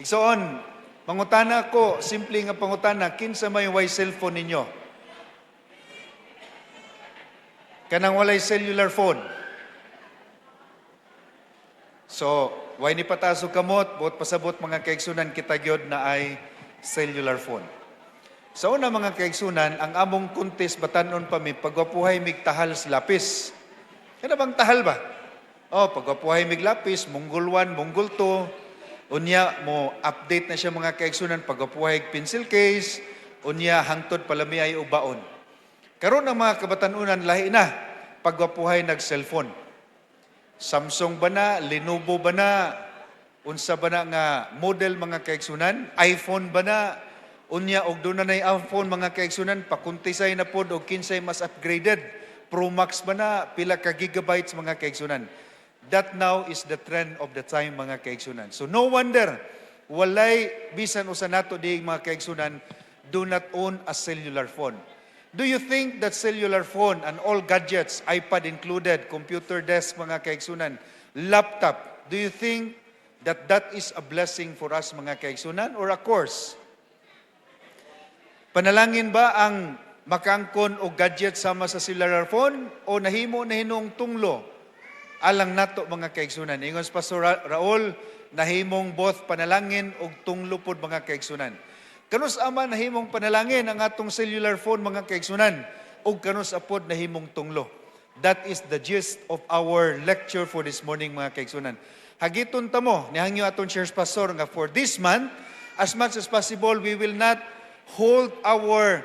Igsoon, pangutana ko, simple nga pangutana, kinsa may way cellphone ninyo? Kanang walay cellular phone. So, way ni pataso kamot, buot pasabot mga kaigsunan kita gyud na ay cellular phone. Sa una mga kaigsunan, ang among contest batanon pa mi pagwapuhay mig tahal sa lapis. Kana bang tahal ba? Pagwapuhay mig lapis, Monggol 1, Monggol 2, unya mo update na siya mga kaigsunan pagwapuhay pencil case, unya hangtod palami ay ubaon. Karon ang mga kabatanunan lahi na pagwapuhay nag cellphone. Samsung ba na, Lenovo ba na, unsa ba na nga model mga kaigsunan, iPhone ba na, unya og doon na iPhone mga kaigsunan, pakuntisay na pod og kinsay mas upgraded, Pro Max ba na, pila ka gigabytes mga kaigsunan. That now is the trend of the time mga kaigsunan. So no wonder, walay bisan usa nato di mga kaigsunan, do not own a cellular phone. Do you think that cellular phone and all gadgets, iPad included, computer desk mga kaigsunan, laptop, do you think that that is a blessing for us mga kaigsunan or a curse? Panalangin ba ang makaangkon o gadget sama sa cellular phone o nahimo na hinong tunglo alang nato mga kaigsunan? Ingon sa Pastor Raul, nahimong both panalangin o tunglo pod mga kaigsunan. Kanus ama nahimong panalangin ang atong cellular phone mga kaigsunan o kanus apod nahimong tunglo. That is the gist of our lecture for this morning mga kaigsunan. Hagiton ta mo, nihangyo atong church pastor nga for this month, as much as possible, we will not hold our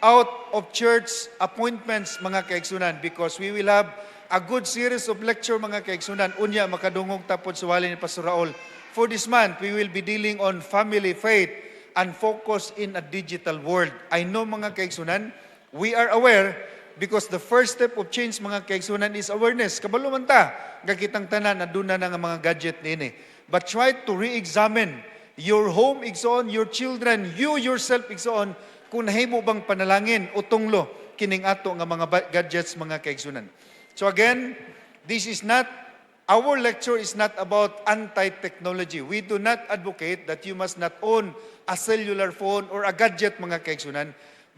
out of church appointments mga kaigsunan because we will have a good series of lecture mga kaigsunan. Unya, makadungog tapod sa wali ni Pastor Raul. For this month, we will be dealing on family, faith, and focus in a digital world. I know mga kaigsunan, we are aware because the first step of change mga kaigsunan is awareness. Kabalo man ta, gakitang tanan na doon na nga mga gadget nini. But try to re-examine your home igsoon, your children, you yourself igsoon, kung nahimo bang panalangin o tunglo kining ato nga mga gadgets mga kaigsunan. So again, this is not, our lecture is not about anti-technology. We do not advocate that you must not own a cellular phone or a gadget mga kaigsunan,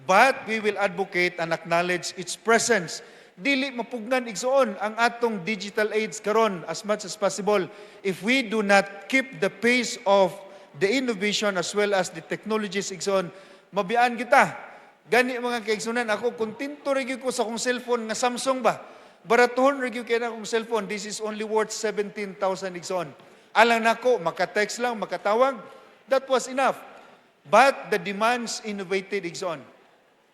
but we will advocate and acknowledge its presence. Dili mapugnan igsoon ang atong digital age karon as much as possible if we do not keep the pace of the innovation as well as the technologies igsoon. Mabiyaan kita. Gani mga kaigsunan, ako kontento rin ko sa akong cellphone nga Samsung ba? Baratuhon rin kayo na akong cellphone. This is only worth 17,000 igsoon. Alang nako, makatext lang, makatawag. That was enough. But the demands innovated igsoon.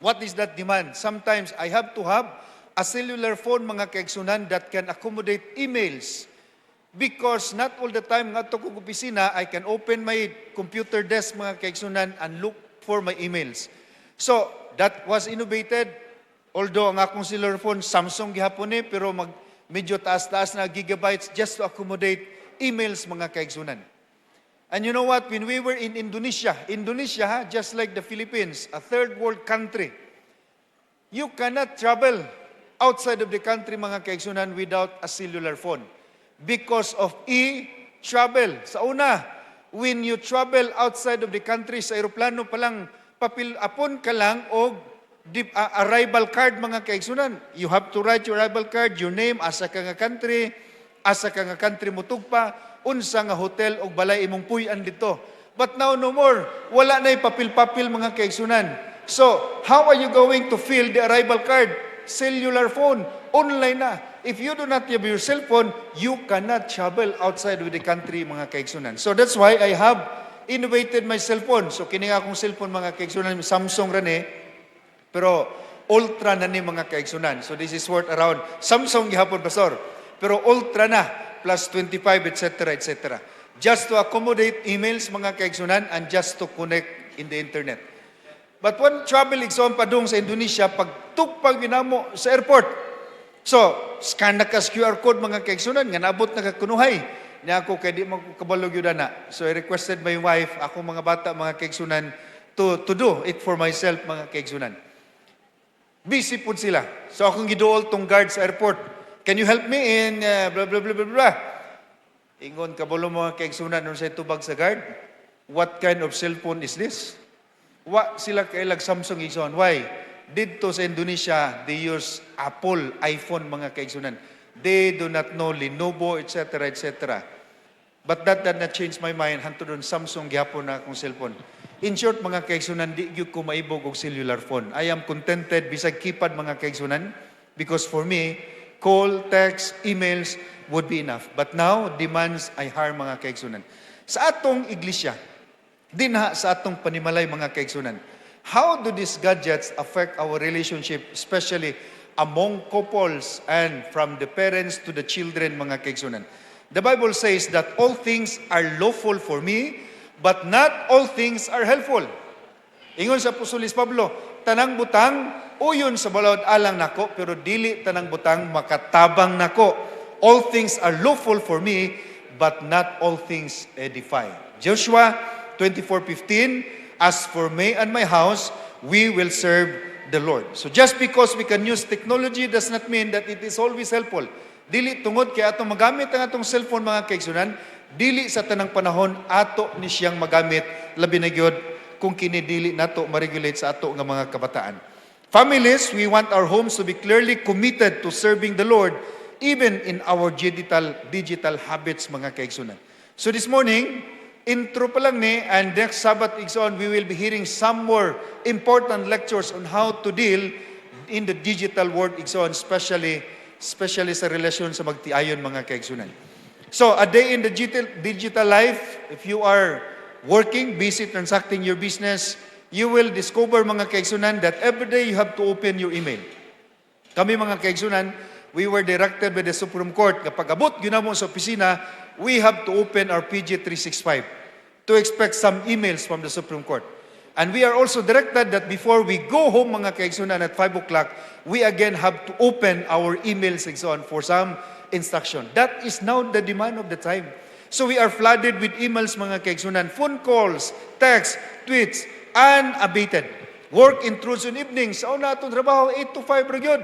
What is that demand? Sometimes I have to have a cellular phone mga kaigsunan that can accommodate emails. Because not all the time nga ito kong opisina, I can open my computer desk mga kaigsunan and look for my emails. So, that was innovated. Although ang akong cellular phone, Samsung gihapon pero medyo taas-taas na gigabytes just to accommodate emails mga kaigsunan. And you know what? When we were in Indonesia, just like the Philippines, a third world country, you cannot travel outside of the country mga kaigsunan without a cellular phone. Because of e-travel. Sa una, when you travel outside of the country, sa aeroplano pa lang, papilapon ka lang o arrival card mga kaigsunan. You have to write your arrival card, your name, asa ka nga country mo tugpa, unsa nga hotel o balay imong puy-an dito. But now no more. Wala na'y papil-papil mga kaigsunan. So, how are you going to fill the arrival card? Cellular phone, online na. If you do not have your cell phone, you cannot travel outside of the country mga kaigsunan. So that's why I have innovated my cell phone. So kini nga akong cellphone mga kaigsunan, Samsung rin pero ultra na ni mga kaigsunan. So this is worth around, Samsung gihapon pastor, pero ultra na, plus 25, etc., etc. Just to accommodate emails mga kaigsunan and just to connect in the internet. But when travel igsoon padung sa Indonesia, pag tugpag ginamo sa airport, so, scan na ka QR code mga kaigsunan, nga naabot na kakunuhay. Niya ako, kaya di magkabalog yun na. So, I requested my wife, ako mga bata, mga kaigsunan, to do it for myself, mga kaigsunan. Busy po sila. So, akong giduol tong guard sa airport. Can you help me in blah, blah, blah, blah, blah. Ingon, kabalo mga kaigsunan, nung sa tubag sa guard. what kind of cellphone is this? Wa sila kailag Samsung igsoon. Why? Dito sa Indonesia, they use Apple, iPhone mga kaigsunan. They do not know Lenovo, etc., etc. But that did not change my mind. Hanto doon Samsung gyapon na akong cellphone. In short, mga kaigsunan, di gyud ko maibog og cellular phone. I am contented bisag keypad mga kaigsunan because for me, call, text, emails would be enough. But now, demands ay higher mga kaigsunan. Sa atong iglesia, dinha sa atong panimalay mga kaigsunan, how do these gadgets affect our relationship, especially among couples and from the parents to the children, mga kaigsunan? The Bible says that all things are lawful for me, but not all things are helpful. Ingon sa Apostolis Pablo, tanang butang, uyon sa balawad alang nako, pero dili tanang butang makatabang nako. All things are lawful for me, but not all things edify. Joshua 24:15, as for me and my house, we will serve the Lord. So just because we can use technology does not mean that it is always helpful. Dili tungod kay atong magamit ang atong cellphone mga kaigsunan, dili sa tanang panahon ato ni siyang magamit labi na gyud kung kini dili nato ma-regulate sa ato nga mga kabataan. Families, we want our homes to be clearly committed to serving the Lord even in our digital habits mga kaigsunan. So this morning, intro pa lang ni, and next Sabbath igsoon, we will be hearing some more important lectures on how to deal in the digital world igsoon, especially sa relasyon sa magtiayon mga kaigsunan. So, a day in the digital life, if you are working, busy transacting your business, you will discover mga kaigsunan that every day you have to open your email. Kami mga kaigsunan, we were directed by the Supreme Court, kapag abot ginamo sa opisina, we have to open our PG 365 to expect some emails from the Supreme Court. And we are also directed that before we go home mga kaigsunan at 5 o'clock, we again have to open our emails and so on for some instruction. That is now the demand of the time. So we are flooded with emails mga kaigsunan, phone calls, texts, tweets, unabated. Work intrusion evenings, sa una itong trabaho, 8 to 5 ragyod.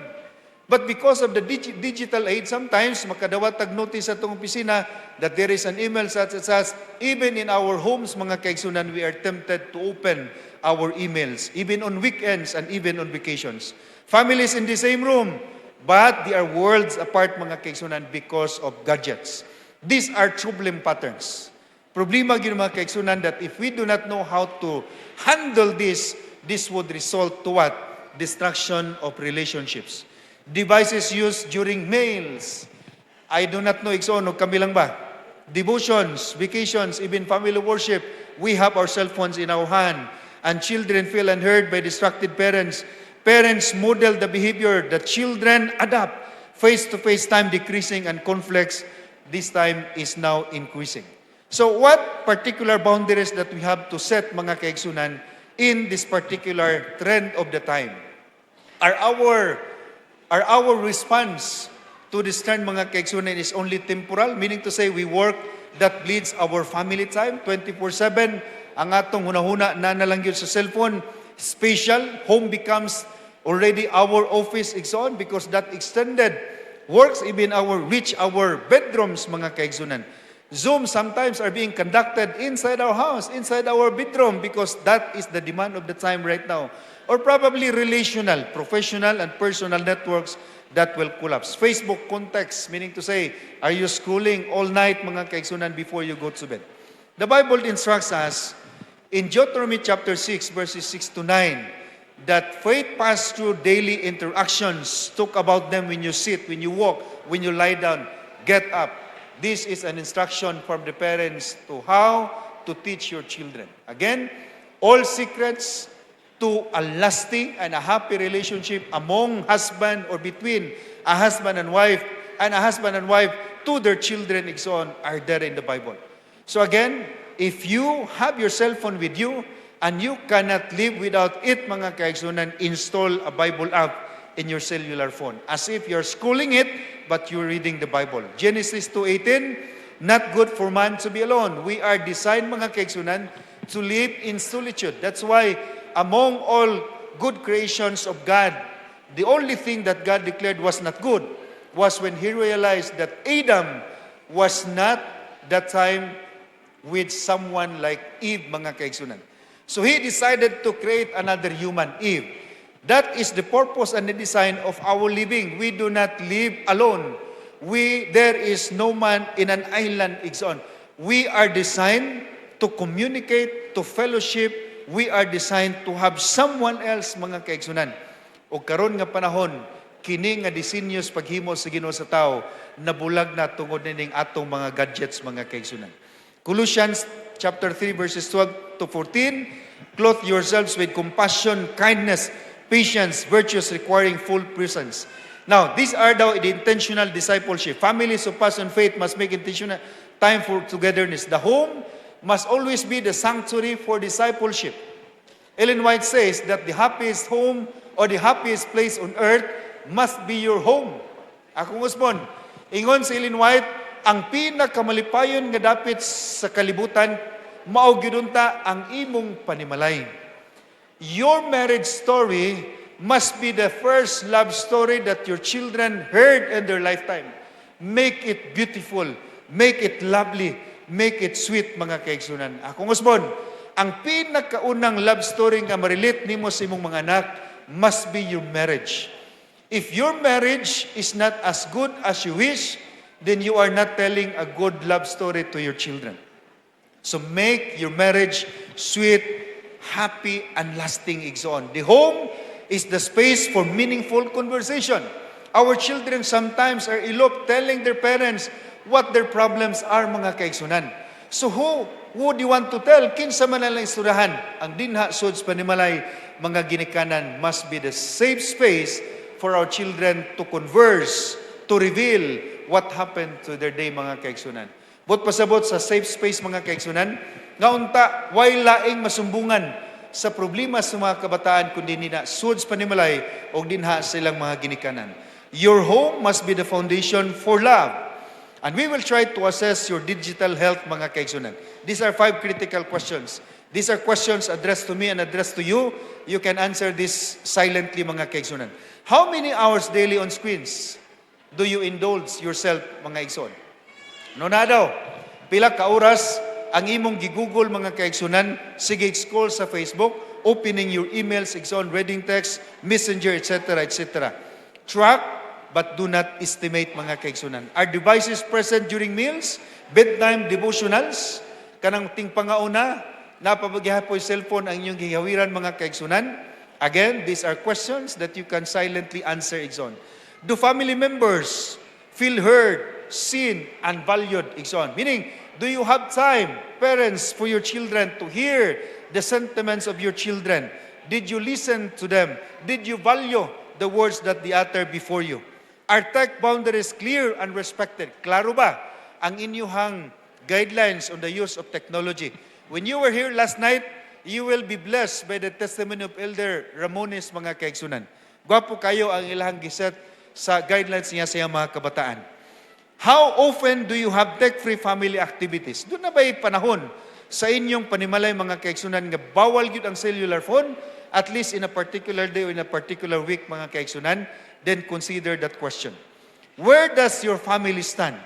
But because of the digital age, sometimes makadawat tag notice sa itong opisina that there is an email such as, even in our homes, mga kaigsunan, we are tempted to open our emails, even on weekends and even on vacations. Families in the same room, but they are worlds apart, mga kaigsunan, because of gadgets. These are troubling patterns. Problema gyud mga kaigsunan that if we do not know how to handle this would result to what? Destruction of relationships. Devices used during meals. I do not know, igsoon, o kami lang ba? Devotions, vacations, even family worship, we have our cell phones in our hand. And children feel unheard by distracted parents. Parents model the behavior that children adapt. Face-to-face time decreasing and conflicts, this time is now increasing. So what particular boundaries that we have to set, mga kaigsunan, in this particular trend of the time? Are our response to this trend, mga kaigsunan, is only temporal? Meaning to say, we work that bleeds our family time 24/7. Ang atong hunahuna na nalang yun sa cellphone, spatial, home becomes already our office, igsoon, because that extended works even reach our bedrooms, mga kaigsunan. Zoom sometimes are being conducted inside our house, inside our bedroom, because that is the demand of the time right now. Or probably relational, professional, and personal networks that will collapse. Facebook context, meaning to say, are you scrolling all night, mga kaigsunan, before you go to bed? The Bible instructs us in Deuteronomy chapter 6, verses 6 to 9, that faith passed through daily interactions. Talk about them when you sit, when you walk, when you lie down, get up. This is an instruction from the parents to how to teach your children. Again, all secrets to a lasting and a happy relationship among husband or between a husband and wife to their children and so on are there in the Bible. So again, if you have your cell phone with you and you cannot live without it, mga kaigsunan, install a Bible app in your cellular phone, as if you're schooling it, but you're reading the Bible. Genesis 2:18, not good for man to be alone. We are designed, mga kaigsunan, to live in solitude. That's why among all good creations of God, the only thing that God declared was not good was when He realized that Adam was not that time with someone like Eve, mga kaigsunan. So he decided to create another human, Eve. That is the purpose and the design of our living. We do not live alone. There is no man in an island, igsoon. We are designed to communicate, to fellowship. We are designed to have someone else, mga kaigsunan. O karon nga panahon, kini nga disenyos paghimo sa Ginoo sa tao, nabulag na tungod nining atong mga gadgets, mga kaigsunan. Colossians chapter 3 verses 12 to 14, clothe yourselves with compassion, kindness, patience, virtues requiring full presence. Now, these are the intentional discipleship. Families of passion faith must make intentional time for togetherness. The home must always be the sanctuary for discipleship. Ellen White says that the happiest home or the happiest place on earth must be your home. Akong usbon, ingon si Ellen White, ang pinakamalipayon nga dapit sa kalibutan, mao gyudunta ang imong panimalay. Your marriage story must be the first love story that your children heard in their lifetime. Make it beautiful, make it lovely, make it sweet, mga kaigsunan. Akong usbon, ang pinakaunang love story nga marilit nimo sa imong mga anak must be your marriage. If your marriage is not as good as you wish, then you are not telling a good love story to your children. So make your marriage sweet, happy, and lasting, igsoon. The home is the space for meaningful conversation. Our children sometimes are eloped telling their parents what their problems are, mga kaigsunan. So who would you want to tell? Kinsa man lang isturahan. Ang dinha suds panimalay, mga ginikanan must be the safe space for our children to converse, to reveal what happened to their day, mga kaigsunan. But pasabot sa safe space, mga kaigsunan, nga unta, way laing masumbungan sa problema sa mga kabataan kundi nina suds panimalay o dinha sa ilang mga ginikanan. Your home must be the foundation for love. And we will try to assess your digital health, mga kaigsunan. These are 5 critical questions. These are questions addressed to me and addressed to you. You can answer this silently, mga kaigsunan. How many hours daily on screens do you indulge yourself, mga igsoon? No na daw. Pila ka oras ang imong gigoogle, mga kaigsunan, sige scroll sa Facebook, opening your emails, igsoon, reading text, messenger, etc., etc. Track, but do not estimate, mga kaigsunan. Are devices present during meals, bedtime devotionals, kanang tingpangauna, napabagyahan cellphone ang inyong gihawiran, mga kaigsunan? Again, these are questions that you can silently answer, igsoon. Do family members feel heard, seen, and valued, igsoon? Meaning, do you have time, parents, for your children to hear the sentiments of your children? Did you listen to them? Did you value the words that they utter before you? Are tech boundaries clear and respected? Klaro ba ang inyong guidelines on the use of technology? When you were here last night, you will be blessed by the testimony of Elder Ramones, mga kaigsunan. Gwapo kayo ang ilang giset sa guidelines niya sa mga kabataan. How often do you have tech-free family activities? Doon na ba'y panahon sa inyong panimalay, mga kaigsunan, nga bawal yun ang cellular phone, at least in a particular day or in a particular week, mga kaigsunan? Then consider that question. Where does your family stand?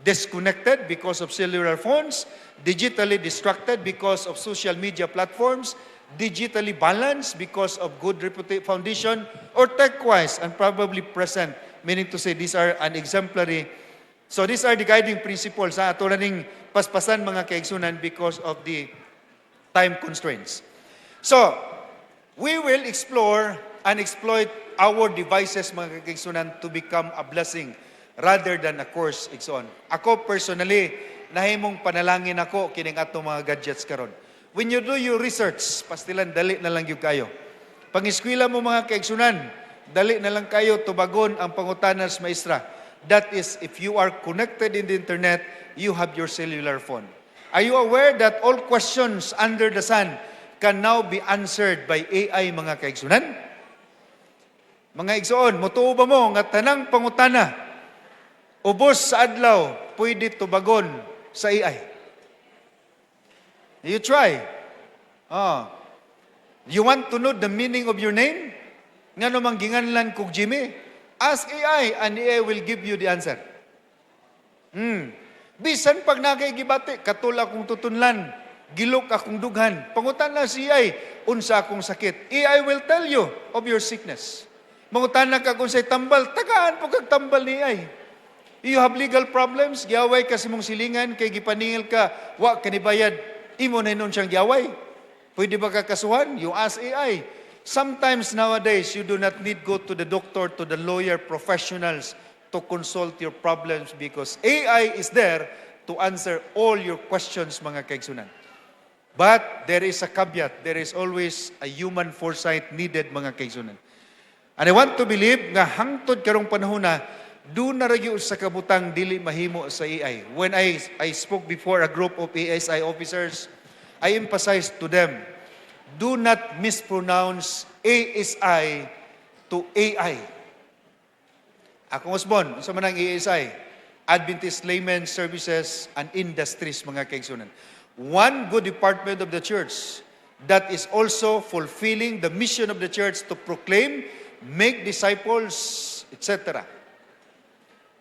Disconnected because of cellular phones, digitally distracted because of social media platforms, digitally balanced because of good foundation, or tech-wise and probably present, meaning to say these are an exemplary. So these are the guiding principles sa ato ning paspasan, mga kaigsunan, because of the time constraints. So, we will explore and exploit our devices, mga kaigsunan, to become a blessing rather than a curse, igsoon. Ako personally, nahimong panalangin ako kining atong mga gadgets karon. When you do your research, pastilan, dali na lang yung kayo. Pang-eskwela mo, mga kaigsunan, dali na lang kayo tubagon ang pangutanas maestra. That is, if you are connected in the internet, you have your cellular phone. Are you aware that all questions under the sun can now be answered by AI, mga kaigsunan? Mga igsoon, mutuo ba mo nga tanang pangutana, ubos sa adlaw, pwede tubagon sa AI? You try. You want to know the meaning of your name? Nga namang ginganlan kog Jimmy? Ask AI and AI will give you the answer. Bisan pag nakaigibati, katula akong tutunlan, gilok akong dughan. Pangutan na si AI, unsa akong sakit. AI will tell you of your sickness. Mangutan na ka kung sa'y tambal, tagaan po kag tambal ni AI. You have legal problems, giyaway ka sa mong silingan, kay gipaningil ka, wa kanibayad, imo na nun siyang giyaway. Pwede ba kakasuhan? You ask AI. Sometimes nowadays, you do not need go to the doctor, to the lawyer, professionals, to consult your problems because AI is there to answer all your questions, mga kaigsunan. But there is a caveat. There is always a human foresight needed, mga kaigsunan. And I want to believe nga hangtod karong panahon na do na ragyo sa kabutang dili mahimo sa AI. When I spoke before a group of ASI officers, I emphasized to them, do not mispronounce ASI to AI. Akong usbon, sa manang ASI, Adventist Laymen Services and Industries, mga kaigsunan. One good department of the church that is also fulfilling the mission of the church to proclaim, make disciples, etc.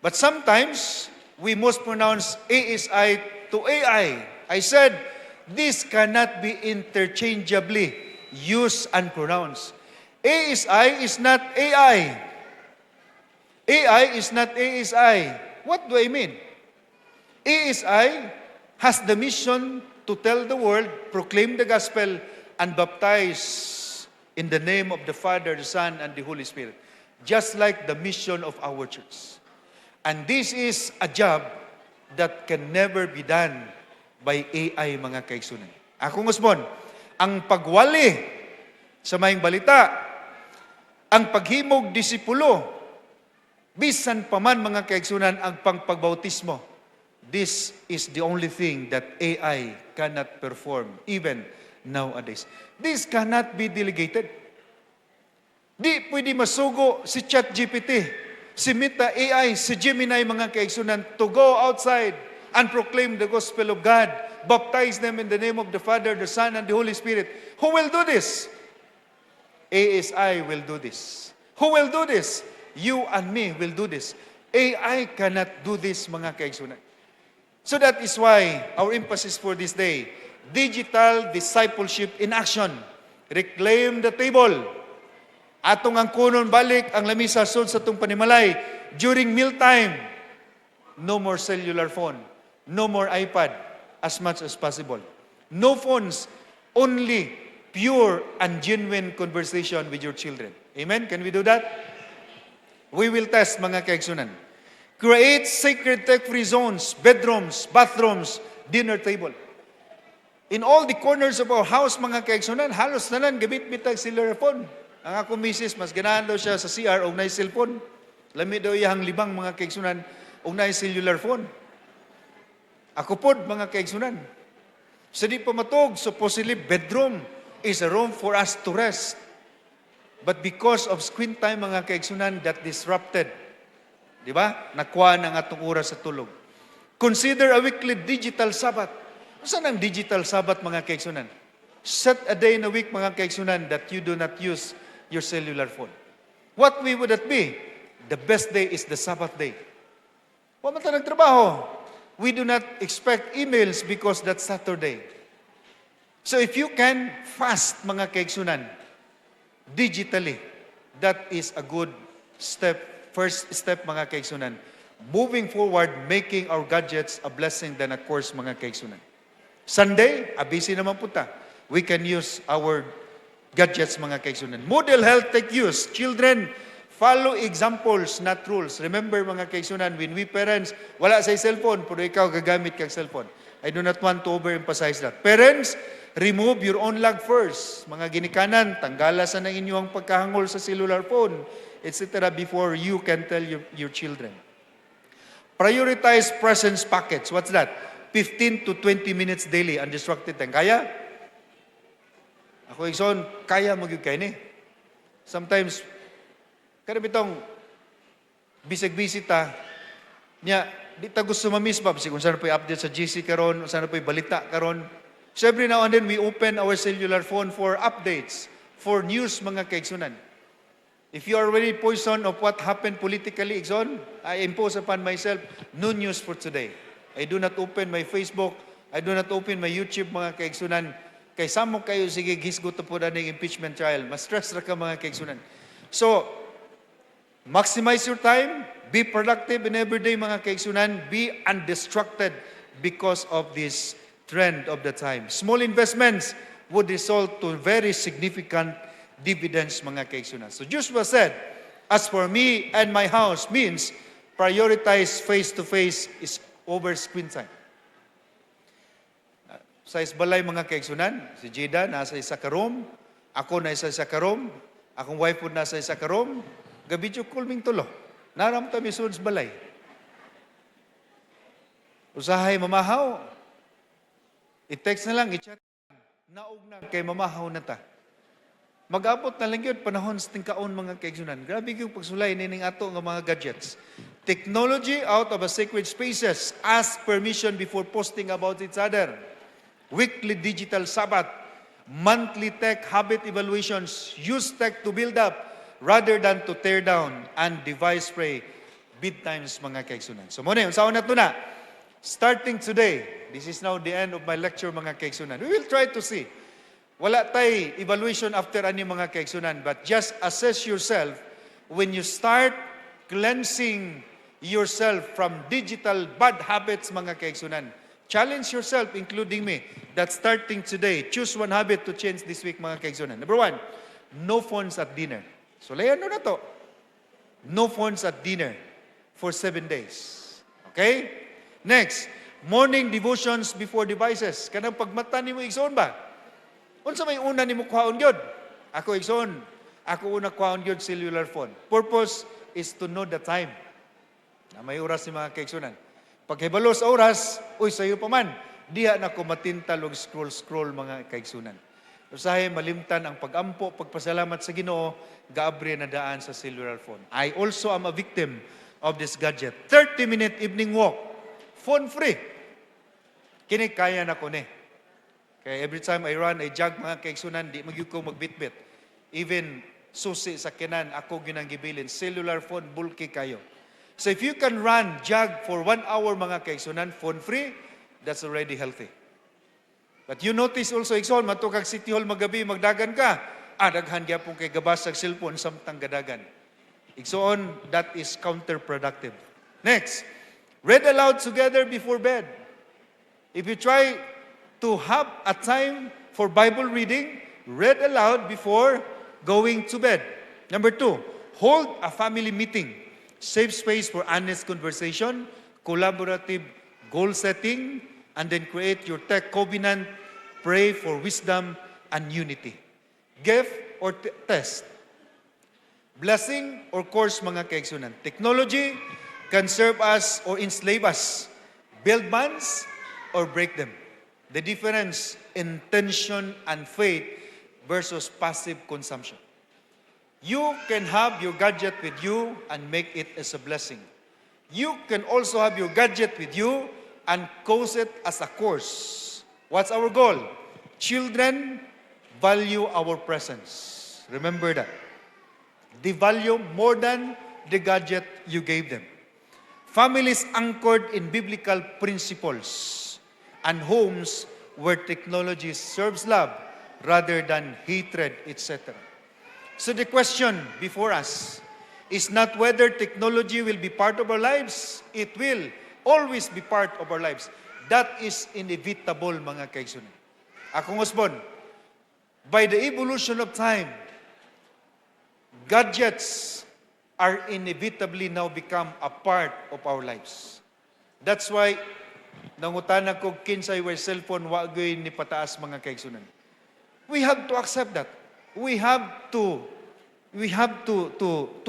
But sometimes, we must pronounce ASI to AI. I said, this cannot be interchangeably used and pronounced. ASI is not AI. AI is not ASI. What do I mean? ASI has the mission to tell the world, proclaim the gospel, and baptize in the name of the Father, the Son, and the Holy Spirit. Just like the mission of our church. And this is a job that can never be done by AI, mga kaigsunan. Akong usbon, ang pagwali sa maayong balita, ang paghimog disipulo, bisan pa man, mga kaigsunan, ang pagpabautismo, this is the only thing that AI cannot perform even nowadays. This cannot be delegated. Di pwede masugo si ChatGPT, si Meta AI, si Gemini, mga kaigsunan, to go outside and proclaim the gospel of God, baptize them in the name of the Father, the Son, and the Holy Spirit. Who will do this? ASI will do this. Who will do this? You and me will do this. AI cannot do this, mga kaigsunan. So that is why our emphasis for this day, digital discipleship in action. Reclaim the table. Atong ang kunon balik ang lamisa sud sa atong panimalay. During mealtime, no more cellular phone, no more iPad, as much as possible. No phones, only pure and genuine conversation with your children. Amen? Can we do that? We will test, mga kaigsunan. Create sacred tech-free zones, bedrooms, bathrooms, dinner table. In all the corners of our house, mga kaigsunan, halos na lang gabit-bitag cellular phone. Ang ako misis, mas ganahan daw siya sa CR o na cellphone. Lami daw iyang libang, mga kaigsunan, o na cellular phone. Ako pod, mga kaigsunan. Sa di pa matog, supposedly bedroom is a room for us to rest. But because of screen time, mga kaigsunan, that disrupted. Di ba? Nakuha ng atong oras sa tulog. Consider a weekly digital Sabbath. Saan ang digital Sabbath, mga kaigsunan? Set a day in a week, mga kaigsunan, that you do not use your cellular phone. What way would that be? The best day is the Sabbath day. Huwag man tayo nagtrabaho. We do not expect emails because that's Saturday. So if you can fast, mga kaigsunan, digitally, that is a good step, first step, mga kaigsunan. Moving forward, making our gadgets a blessing than a curse, mga kaigsunan. Sunday, busy naman punta. We can use our gadgets, mga kaigsunan. Model health tech use. Children, follow examples, not rules. Remember, mga kaigsunan, when we parents, wala sa cellphone, pero ikaw gagamit kang cellphone. I do not want to overemphasize that. Parents, remove your own log first. Mga ginikanan, tanggala sa ng inyong pagkahangol sa cellular phone, etc. before you can tell your children. Prioritize presence packets. What's that? 15 to 20 minutes daily, undistracted time. Kaya? Ako, Ikson, kaya mag-yug kayo ni. Sometimes, kada bitong bisig-bisita, niya, di ta gusto mamiss ba? Kung saan po update sa GC karon, saan po balita karon. So every now and then, we open our cellular phone for updates, for news, mga kaigsunan. If you are already poisoned of what happened politically, Ikson, I impose upon myself, no news for today. I do not open my Facebook. I do not open my YouTube, mga kaigsunan. Kay samo kayo, sige, gisgot po na ng impeachment trial. Mas-stress ra ka, mga kaigsunan. So, maximize your time. Be productive in everyday, mga kaigsunan. Be undistracted because of this trend of the time. Small investments would result to very significant dividends, mga kaigsunan. So Joshua said, as for me and my house means prioritize face-to-face is over screen time. Sa isbalay, mga kaigsunan, si Jida nasa isa ka room, ako na isa ka room, akong wife po nasa isa ka room, gabidyo kulming tulo. Naramta mi sunod sa balay. Usahay mamahaw, i-text na lang, i-chat. Naog na kay mamahaw na ta. Mag-abot na lang yun, panahon sa tingkaon, mga kaigsunan. Grabe yung pagsulay nining ato ng mga gadgets. Technology out of a sacred spaces. Ask permission before posting about each other. Weekly digital Sabbath. Monthly tech habit evaluations. Use tech to build up rather than to tear down. And device spray. Bid times, mga kaigsunan. So muna yun, sa una to na. Starting today, this is now the end of my lecture, mga kaigsunan. We will try to see. Wala tay evaluation after ani, mga kaigsunan, but just assess yourself when you start cleansing yourself from digital bad habits, mga kaigsunan. Challenge yourself, including me, that starting today, choose one habit to change this week, mga kaigsunan. Number 1, no phones at dinner. So layan na to. No phones at dinner for 7 days. Okay? Next, morning devotions before devices. Kanang pagmata ni mo, igsoon ba? Unsa may una ni mo kwaon yun? Ako igsoon. Ako una kwaon yun, cellular phone. Purpose is to know the time. Na may oras ni mga kaigsunan. Pag hibalo sa oras, uy, sa'yo pa man, diha na ko matintal og scroll, mga kaigsunan. Usahay malimtan ang pag-ampo, pagpasalamat sa Ginoo, gaabre na daan sa cellular phone. I also am a victim of this gadget. 30-minute evening walk. Phone free. Kini kaya na ko ni. Kaya every time I run, I jog, mga kaigsunan, di magyud ko magbitbit. Even susi sa kinan, ako ginanggibilin. Cellular phone, bulky kayo. So if you can run, jog for 1 hour, mga kaigsunan, phone free, that's already healthy. But you notice also, igsoon, matukag City Hall magabi, magdagan ka. Daghan gyapon kay gabas sa cellphone, samtang gadagan. Igsoon, that is counterproductive. Next, read aloud together before bed. If you try to have a time for Bible reading, read aloud before going to bed. Number 2, hold a family meeting. Safe space for honest conversation, collaborative goal setting, and then create your tech covenant. Pray for wisdom and unity. Gift or test. Blessing or curse, mga kaigsunan. Technology can serve us or enslave us, build bonds or break them. The difference in intention and faith versus passive consumption. You can have your gadget with you and make it as a blessing. You can also have your gadget with you and cause it as a curse. What's our goal? Children value our presence. Remember that. They value more than the gadget you gave them. Families anchored in biblical principles and homes where technology serves love rather than hatred, etc. So the question before us is not whether technology will be part of our lives. It will always be part of our lives. That is inevitable, mga kaigsunan. Akong husband, by the evolution of time, gadgets are inevitably now become a part of our lives. That's why, nangutanan ko kinsay way cellphone, wagay ni pataas, mga kaigsunan. We have to accept that. We have to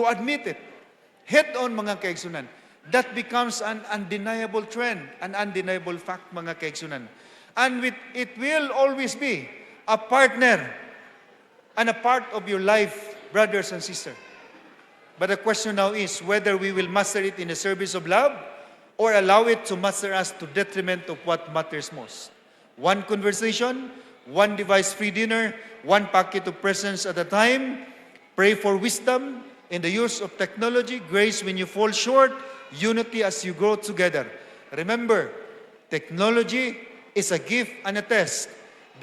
admit it. Head on, mga kaigsunan. That becomes an undeniable trend, an undeniable fact, mga kaigsunan. And it will always be a partner and a part of your life, brothers and sisters. But the question now is whether we will master it in the service of love or allow it to master us to detriment of what matters most. One conversation, one device-free dinner, one packet of presents at a time. Pray for wisdom in the use of technology, grace when you fall short, unity as you grow together. Remember, Technology is a gift and a test.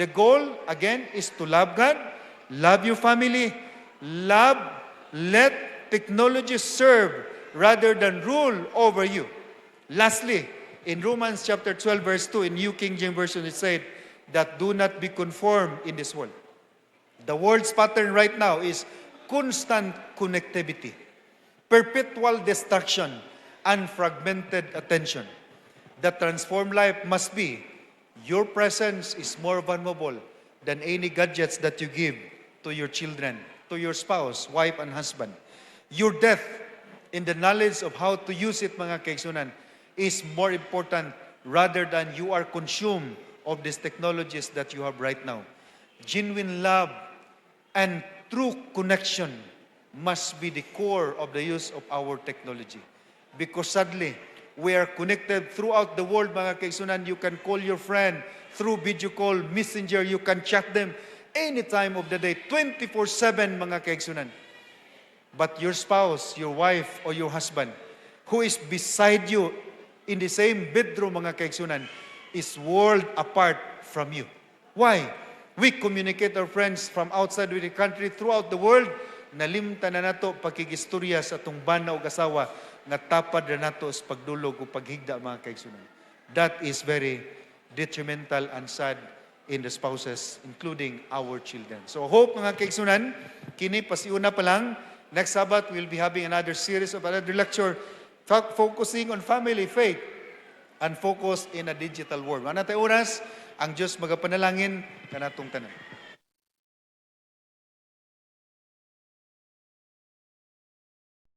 The goal, again, is to love God, love your family, let technology serve rather than rule over you. Lastly, in Romans chapter 12, verse 2, in New King James Version, it said that do not be conformed in this world. The world's pattern right now is constant connectivity, perpetual distraction, and fragmented attention. The transformed life must be your presence is more vulnerable than any gadgets that you give to your children, to your spouse, wife, and husband. Your death in the knowledge of how to use it, mga kaigsunan, is more important rather than you are consumed of these technologies that you have right now. Genuine love and true connection must be the core of the use of our technology. Because sadly, we are connected throughout the world, mga kaigsunan. You can call your friend through video call, messenger. You can chat them any time of the day, 24/7, mga kaigsunan. But your spouse, your wife, or your husband, who is beside you in the same bedroom, mga kaigsunan, is world apart from you. Why? We communicate our friends from outside the country throughout the world. Nalimtan na nato pakigistorya sa atong bana o asawa nga tapad na nato sa pagdulog o paghigda, mga kaigsunan. That is very detrimental and sad in the spouses, including our children. So hope, mga kaigsunan, kini pasiuna pa lang. Next Sabbath, we'll be having another series of another lecture focusing on family, faith, and focus in a digital world. Manatay oras, ang Diyos magapanalangin kanatong tanan.